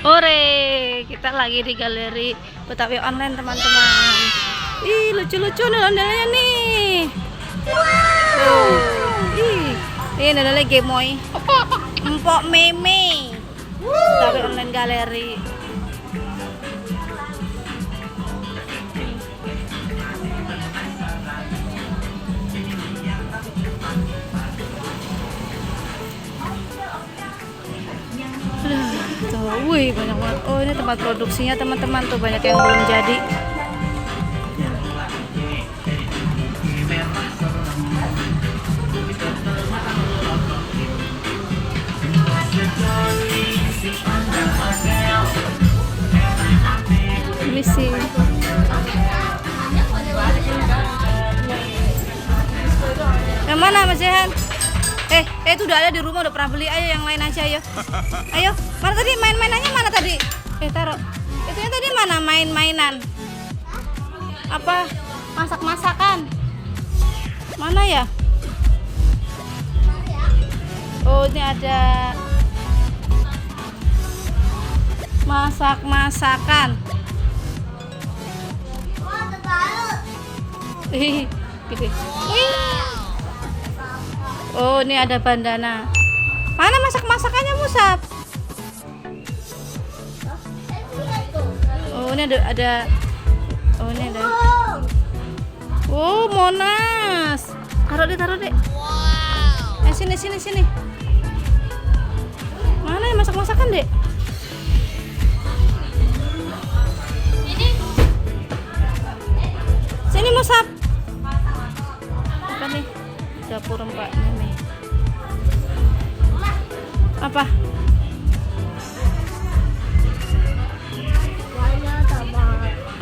Hore, kita lagi di galeri Betawi online teman-teman. Ih, lucu-lucu nih ondel-ondelnya nih. Wow. Ini ondel gemoy. Empok meme. Betawi online galeri. Tuh, wih banyak banget. Oh, ini tempat produksinya teman-teman, tuh banyak yang belum jadi. Ini sih. Yang mana Mas Jehan? Itu udah ada di rumah, udah pernah beli. Ayo yang lain aja, ayo. Ayo, mana tadi main-mainannya mana tadi? Taruh. Itunya tadi mana main-mainan? Apa? Masak-masakan? Mana ya? Oh, ini ada masak-masakan. Gitu. Oh, ini ada bandana. Mana masak-masakannya, Musab? Oh, ini ada. Oh, ini ada. Oh, Monas. Taruh deh. Sini. Mana yang masak-masakan, Dek? Sini, Musab. Apa nih? Dapur Mbak Meme. Apa?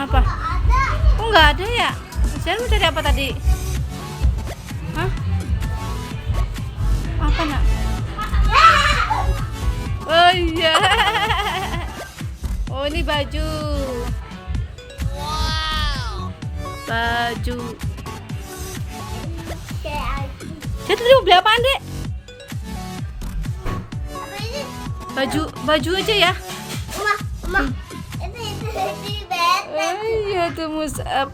Apa? Oh, nggak ada ya? Saya mau cari apa tadi? Hah? Apa nak? Oh iya. Oh, ini baju. Baju. Saya tadi mau beli apaan, Dek? Baju aja ya. Mama. Itu bed. Iya tuh Musab.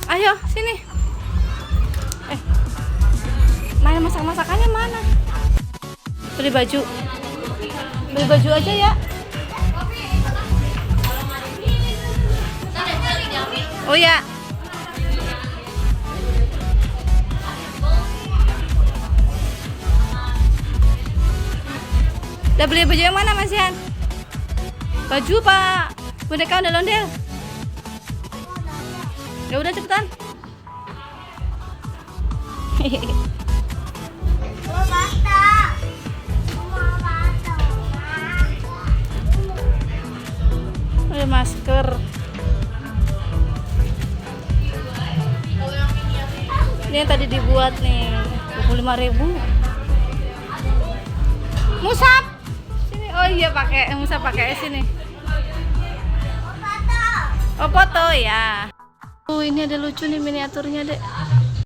Ayo sini. Main masak-masakannya mana? Beli baju aja ya. Oh ya. Udah beli baju yang mana Mas Yan? Baju Pak, boneka ondel-ondel. Ya udah cepetan. Ada masker. Ini yang tadi dibuat nih, 25.000. Musab. Sini. Oh iya Musab pakai sini. Oh, foto ya. Oh, ini ada lucu nih miniaturnya, Dek.